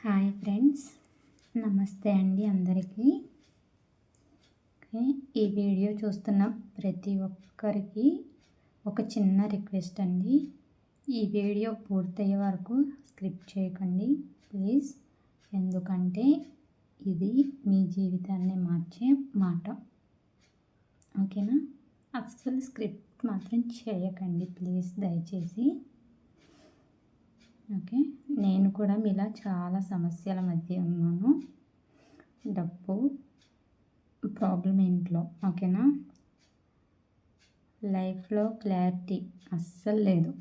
Hi friends, నమస్తే అండి అందరికీ. ఓకే, ఈ వీడియో చూస్తున్న ప్రతి ఒక్కరికి ఒక చిన్న రిక్వెస్ట్ అండి. ఈ వీడియో పూర్తయ్యే వరకు స్క్రిప్ట్ చేయకండి ప్లీజ్. ఎందుకంటే ఇది మీ జీవితాన్ని మార్చే మాట. ఓకేనా? అస్సలు స్క్రిప్ట్ మాత్రం చేయకండి ప్లీజ్, దయచేసి. ఓకే, నేను కూడా మీలా చాలా సమస్యల మధ్య ఉన్నాను. డబ్బు ప్రాబ్లం ఇంట్లో, ఓకేనా? లైఫ్లో క్లారిటీ అస్సలు లేదు.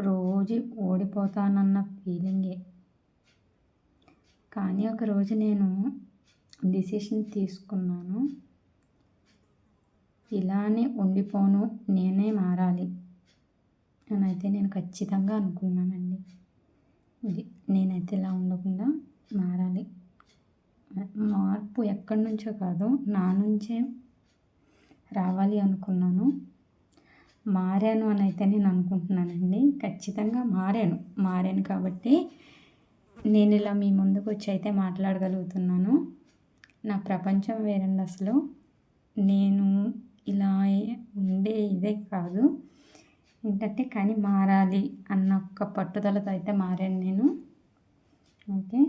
రోజు ఓడిపోతానన్న ఫీలింగే. కానీ ఒకరోజు నేను డిసిషన్ తీసుకున్నాను, ఇలానే ఉండిపోను, నేనే మారాలి అని అయితే నేను ఖచ్చితంగా అనుకున్నానండి. ఇది నేనైతే ఇలా ఉండకుండా మారాలి. మార్పు ఎక్కడి నుంచో కాదు, నా నుంచే రావాలి అనుకున్నాను. మారాను అని అయితే నేను అనుకుంటున్నానండి. ఖచ్చితంగా మారాను కాబట్టి నేను ఇలా మీ ముందుకు వచ్చి అయితే మాట్లాడగలుగుతున్నాను. నా ప్రపంచం వేరండి అసలు. నేను ఇలా ఉండే ఇదే కాదు ఏంటంటే, కానీ మారాలి అన్న ఒక్క పట్టుదలతో అయితే మారాను నేను. ఓకే,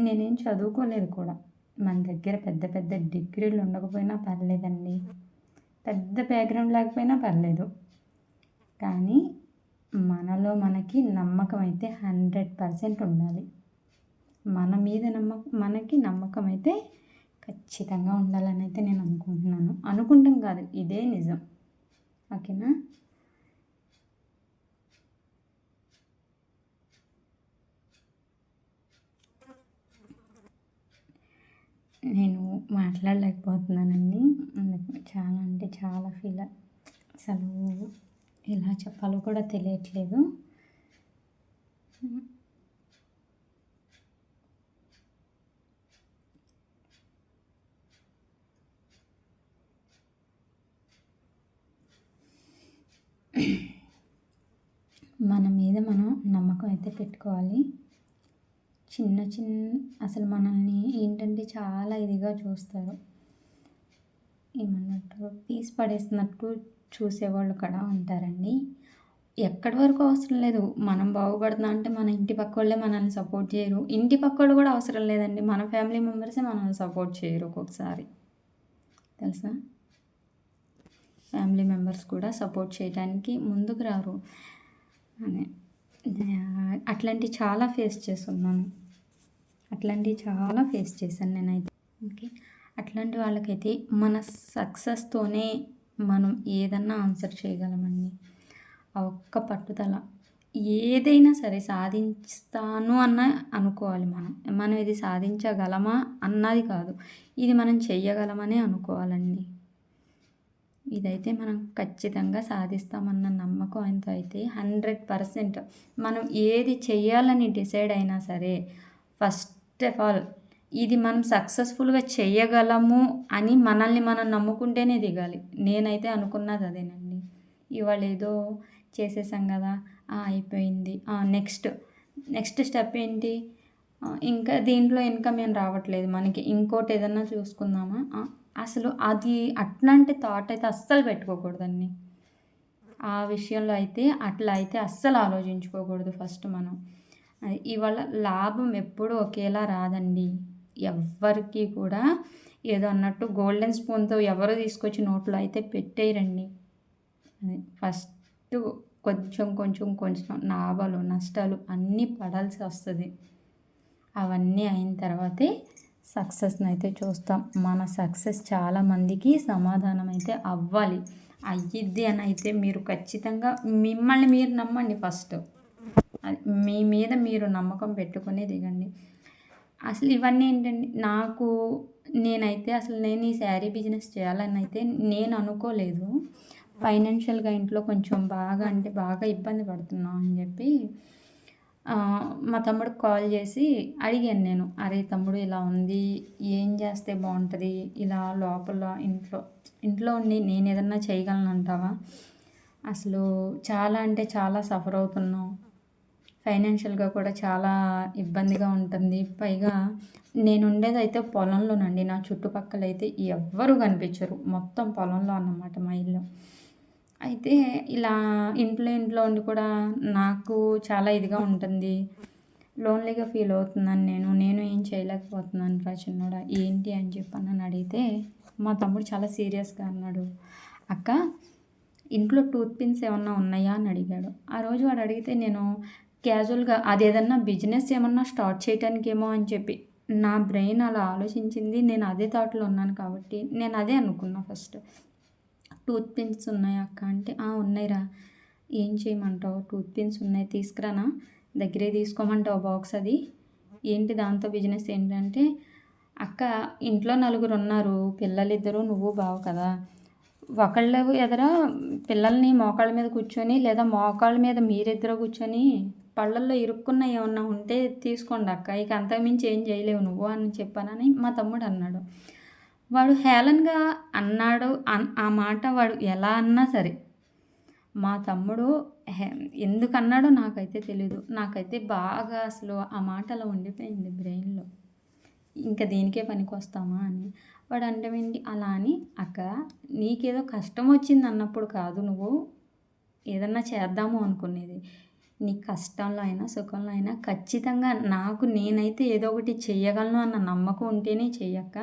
నేనేం చదువుకోలేదు కూడా. మన దగ్గర పెద్ద పెద్ద డిగ్రీలు ఉండకపోయినా పర్లేదండి, పెద్ద బ్యాక్గ్రౌండ్ లేకపోయినా పర్లేదు. కానీ మనకి నమ్మకం అయితే 100% ఉండాలి. మన మీద మనకి నమ్మకం అయితే ఖచ్చితంగా ఉండాలని అయితే నేను అనుకుంటాం కాదు, ఇదే నిజం. ఓకేనా? నేను మాట్లాడలేకపోతున్నానండి. చాలా అంటే చాలా అసలు ఎలా చెప్పాలో కూడా తెలియట్లేదు. మన మీద మనం నమ్మకం అయితే పెట్టుకోవాలి. అసలు మనల్ని ఏంటంటే చాలా ఇదిగా చూస్తారు. ఏమన్నట్టు తీసి పడేస్తున్నట్టు చూసేవాళ్ళు కూడా ఉంటారండి. ఎక్కడి వరకు అవసరం లేదు. మనం బాగుపడుతున్నా అంటే మన ఇంటి పక్క వాళ్ళే మనల్ని సపోర్ట్ చేయరు. ఇంటి పక్క వాళ్ళు కూడా అవసరం లేదండి, మన ఫ్యామిలీ మెంబర్సే మనల్ని సపోర్ట్ చేయరు ఒక్కొక్కసారి. తెలుసా? ఫ్యామిలీ మెంబర్స్ కూడా సపోర్ట్ చేయడానికి ముందుకు రారు. అట్లాంటివి చాలా ఫేస్ చేశాను నేనైతే. ఓకే, అట్లాంటి వాళ్ళకైతే మన సక్సెస్తోనే మనం ఏదన్నా ఆన్సర్ చేయగలమండి. ఆ ఒక్క పట్టుదల, ఏదైనా సరే సాధిస్తాను అనుకోవాలి. మనం ఇది సాధించగలమా అన్నది కాదు, ఇది మనం చెయ్యగలమనే అనుకోవాలండి. ఇదైతే మనం ఖచ్చితంగా సాధిస్తామన్న నమ్మకం ఎంత అయితే 100%. మనం ఏది చెయ్యాలని డిసైడ్ అయినా సరే, ఫస్ట్ ఆఫ్ ఆల్ ఇది మనం సక్సెస్ఫుల్గా చెయ్యగలము అని మనల్ని మనం నమ్ముకుంటేనే దిగాలి. నేనైతే అనుకున్నది అదేనండి. ఇవాళ ఏదో చేసేసాం కదా, అయిపోయింది, నెక్స్ట్ స్టెప్ ఏంటి, ఇంకా దీంట్లో ఇన్కమ్ ఏం రావట్లేదు మనకి, ఇంకోటి ఏదన్నా చూసుకుందామా, అసలు అది అట్లాంటి థాట్ అయితే అస్సలు పెట్టుకోకూడదండి. ఆ విషయంలో అయితే అట్లా అయితే అస్సలు ఆలోచించుకోకూడదు. ఫస్ట్ మనం ఇవాళ లాభం ఎప్పుడూ ఒకేలా రాదండి. ఎవ్వరికి కూడా ఏదో అన్నట్టు గోల్డెన్ స్పూన్తో ఎవరు తీసుకొచ్చి నోట్లో అయితే పెట్టేయరండి. ఫస్ట్ కొంచెం లాభాలు నష్టాలు అన్నీ పడాల్సి వస్తుంది. అవన్నీ అయిన తర్వాతే సక్సెస్ని అయితే చూస్తాం. మన సక్సెస్ చాలామందికి సమాధానం అయితే అవ్వాలి, అయ్యిద్ది అని అయితే మీరు ఖచ్చితంగా మిమ్మల్ని మీరు నమ్మండి. ఫస్ట్ మీ మీద మీరు నమ్మకం పెట్టుకునే దిగండి. అసలు ఇవన్నీ ఏంటండి, నేనైతే అసలు నేను ఈ శారీ బిజినెస్ చేయాలని అయితే నేను అనుకోలేదు. ఫైనాన్షియల్గా ఇంట్లో కొంచెం బాగా ఇబ్బంది పడుతున్నాం అని చెప్పి మా తమ్ముడికి కాల్ చేసి అడిగాను నేను, అరే తమ్ముడు ఇలా ఉంది, ఏం చేస్తే బాగుంటుంది, ఇలా లోపల ఇంట్లో ఉండి నేను ఏదన్నా చేయగలను అంటావా, అసలు చాలా అంటే చాలా సఫర్ అవుతున్నాం, ఫైనాన్షియల్‌గా కూడా చాలా ఇబ్బందిగా ఉంటుంది. పైగా నేనుండేదైతే పొలంలోనండి. నా చుట్టుపక్కలైతే ఎవ్వరు కనిపించరు. మొత్తం పొలంలో అన్నమాట మా ఇల్లు. అయితే ఇలా ఇంట్లో ఉండి కూడా నాకు చాలా ఇదిగా ఉంటుంది. లోన్‌లీగా ఫీల్ అవుతున్నాను నేను. నేను ఏం చేయలేకపోతున్నాను రా చిన్నోడా ఏంటి అని చెప్పి అడిగితే, మా తమ్ముడు చాలా సీరియస్‌గా అన్నాడు. అక్క ఇంట్లో టూత్ పిన్స్ ఏమన్నా ఉన్నాయా అని అడిగాడు. ఆ రోజు వాడు అడిగితే నేను క్యాజువల్‌గా అదేదన్నా బిజినెస్ ఏమన్నా స్టార్ట్ చేయటానికేమో అని చెప్పి నా బ్రెయిన్ అలా ఆలోచించింది. నేను అదే థాట్‌లో ఉన్నాను కాబట్టి నేను అదే అనుకున్నా ఫస్ట్. టూత్ పిన్స్ ఉన్నాయా అక్క అంటే, "ఆ! ఉన్నాయిరా. ఏం చేయమంటావు? టూత్ పిన్స్ ఉన్నాయి తీసుకురానా? దగ్గరే తీసుకోమంటావా బాక్స్ అది? ఏంటి దాంతో బిజినెస్ ఏంటంటే, అక్క ఇంట్లో నలుగురున్నారు. పిల్లలిద్దరు నువ్వు బావ కదా! ఒకళ్ళ ఎదర పిల్లల్ని మోకాళ్ళ మీద కూర్చొని లేదా మోకాళ్ళ మీద మీరిద్దరు కూర్చొని పళ్ళల్లో ఇరుక్కున్నయి ఏమన్నా ఉంటే తీసుకోండి అక్క. ఇక అంతకు మించి ఏం చేయలేవు నువ్వు అని చెప్పానని మా తమ్ముడు అన్నాడు. వాడు హేళనగా అన్నాడు ఆ మాట వాడు ఎలా అన్నా సరే, మా తమ్ముడు హె ఎందుకన్నాడో నాకైతే తెలీదు. నాకైతే బాగా అసలు ఆ మాట అలా ఉండిపోయింది బ్రెయిన్‌లో. ఇంక దీనికే పనికొస్తామా అని. వాడు అంటావేంటి అలా అని, అక్క నీకేదో కష్టం వచ్చిందన్నప్పుడు కాదు నువ్వు ఏదన్నా చేద్దాము అనుకునేది. నీ కష్టంలో అయినా, సుఖంలో అయినా ఖచ్చితంగా నాకు నేనైతే ఏదో ఒకటి చెయ్యగలను అన్న నమ్మకం ఉంటేనే చెయ్యక్క.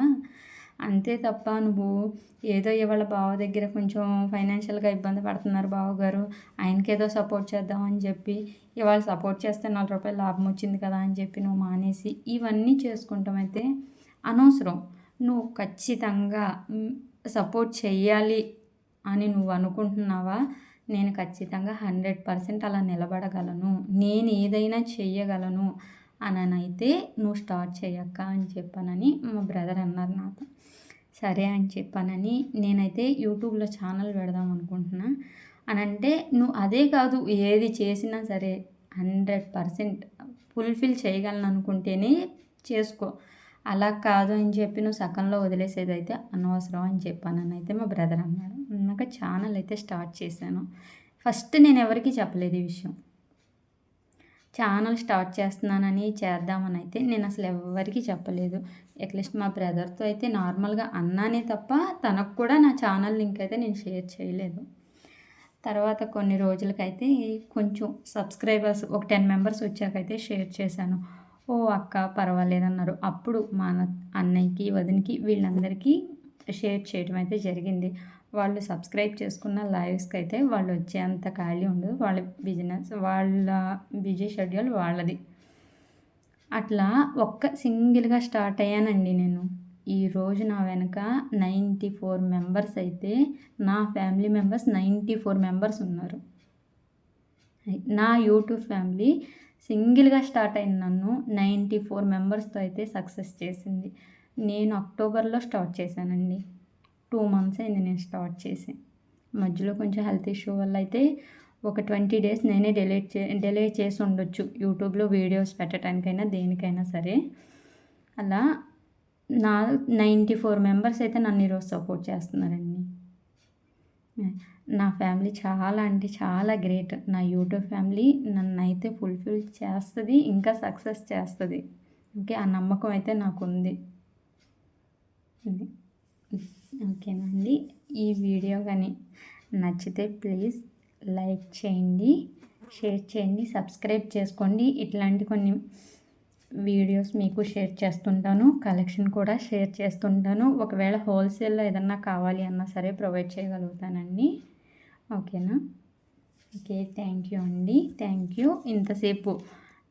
అంతే తప్ప నువ్వు ఏదో ఇవాళ బావ దగ్గర కొంచెం ఫైనాన్షియల్‌గా ఇబ్బంది పడుతున్నారు బావగారు. ఆయనకేదో సపోర్ట్ చేద్దాం అని చెప్పి, ఇవాళ సపోర్ట్ చేస్తే రూ. 4 లాభం వచ్చింది కదా అని చెప్పి నువ్వు మానేసి, ఇవన్నీ చేసుకుంటాం అయితే అనవసరం. నువ్వు ఖచ్చితంగా సపోర్ట్ చెయ్యాలి అని నువ్వు అనుకుంటున్నావా? నేను ఖచ్చితంగా 100% అలా నిలబడగలను. నేను ఏదైనా చెయ్యగలను అననైతే నువ్వు స్టార్ట్ చెయ్యక్క అని చెప్పానని మా బ్రదర్ అన్నారు నాతో. సరే అని చెప్పానని నేనైతే యూట్యూబ్‌లో ఛానల్ పెడదాం అనుకుంటున్నా. అనంటే నువ్వు అదే కాదు ఏది చేసినా సరే 100% ఫుల్‌ఫిల్ చేయగలను అనుకుంటేనే చేసుకో. అలా కాదు అని చెప్పి నువ్వు సగంలో వదిలేసేదైతే అనవసరం అని చెప్పాననైతే మా బ్రదర్ అన్నాడు. అన్నాక ఛానల్ అయితే స్టార్ట్ చేశాను. ఫస్ట్ నేను ఎవరికీ చెప్పలేదు ఈ విషయం. ఛానల్ స్టార్ట్ చేస్తున్నానని, చేద్దామని అయితే నేను అసలు ఎవ్వరికీ చెప్పలేదు. అట్‌లీస్ట్ మా బ్రదర్‌తో అయితే నార్మల్‌గా అన్నానే తప్ప తనకు కూడా నా ఛానల్ లింక్ అయితే నేను షేర్ చేయలేదు. తర్వాత కొన్ని రోజులకైతే కొంచెం సబ్స్క్రైబర్స్ ఒక 10 మెంబర్స్ వచ్చాకైతే షేర్ చేశాను. ఓహ్! అక్క పర్వాలేదన్నారు. అప్పుడు మా అన్నయ్యకి, వదినకి వీళ్ళందరికీ షేర్ చేయడం అయితే జరిగింది. వాళ్ళు సబ్స్క్రైబ్ చేసుకున్న లైవ్స్‌కైతే వాళ్ళు వచ్చేంత ఖాళీ ఉండదు. వాళ్ళ బిజినెస్ వాళ్ళ బిజీ షెడ్యూల్ వాళ్ళది. అట్లా సింగిల్‌గా స్టార్ట్ అయ్యానండి నేను. ఈరోజు నా వెనక 94 మెంబర్స్ అయితే నా ఫ్యామిలీ మెంబర్స్ 94 మెంబర్స్ ఉన్నారు. నా యూట్యూబ్ ఫ్యామిలీ సింగిల్‌గా స్టార్ట్ అయిన నన్ను 94 మెంబర్స్‌తో అయితే సక్సెస్ చేసింది. నేను అక్టోబర్‌లో స్టార్ట్ చేశానండి. 2 మంత్స్ అయింది నేను స్టార్ట్ చేసి. మధ్యలో కొంచెం హెల్త్ ఇష్యూ వల్ల అయితే ఒక 20 డేస్ నేనే డిలే చేసి ఉండొచ్చు. యూట్యూబ్‌లో వీడియోస్ పెట్టడానికైనా దేనికైనా సరే. అలా నా 94 మెంబర్స్ అయితే నన్ను ఈరోజు సపోర్ట్ చేస్తున్నారండి. నా ఫ్యామిలీ చాలా అంటే చాలా గ్రేట్. నా యూట్యూబ్ ఫ్యామిలీ నన్నైతే ఫుల్‌ఫిల్ చేస్తది. ఇంకా సక్సెస్ చేస్తది. ఓకే. ఆ నమ్మకం అయితే నాకుంది. ఇది. ఓకేనా అండి. ఈ వీడియో గాని నచ్చితే ప్లీజ్ లైక్ చేయండి, షేర్ చేయండి, సబ్స్క్రైబ్ చేసుకోండి. ఇట్లాంటి కొన్ని వీడియోస్ మీకు షేర్ చేస్తుంటాను. కలెక్షన్ కూడా షేర్ చేస్తుంటాను. ఒకవేళ హోల్సేల్‌లో ఏదన్నా కావాలి అన్నా సరే ప్రొవైడ్ చేయగలుగుతానండి. ఓకేనా? ఓకే. థ్యాంక్ యూ అండి. Thank you. ఇంతసేపు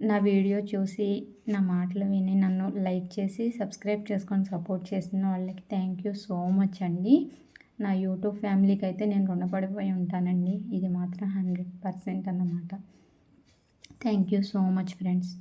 నా వీడియో చూసి, నా మాటలు విని, నన్ను లైక్ చేసి, సబ్స్క్రైబ్ చేసుకొని సపోర్ట్ చేసిన వాళ్ళకి థ్యాంక్ యూ సో మచ్ అండి. నా యూట్యూబ్ ఫ్యామిలీకి అయితే నేను రుణపడిపోయి ఉంటానండి. ఇది మాత్రం 100% అన్నమాట. Thank you so much friends.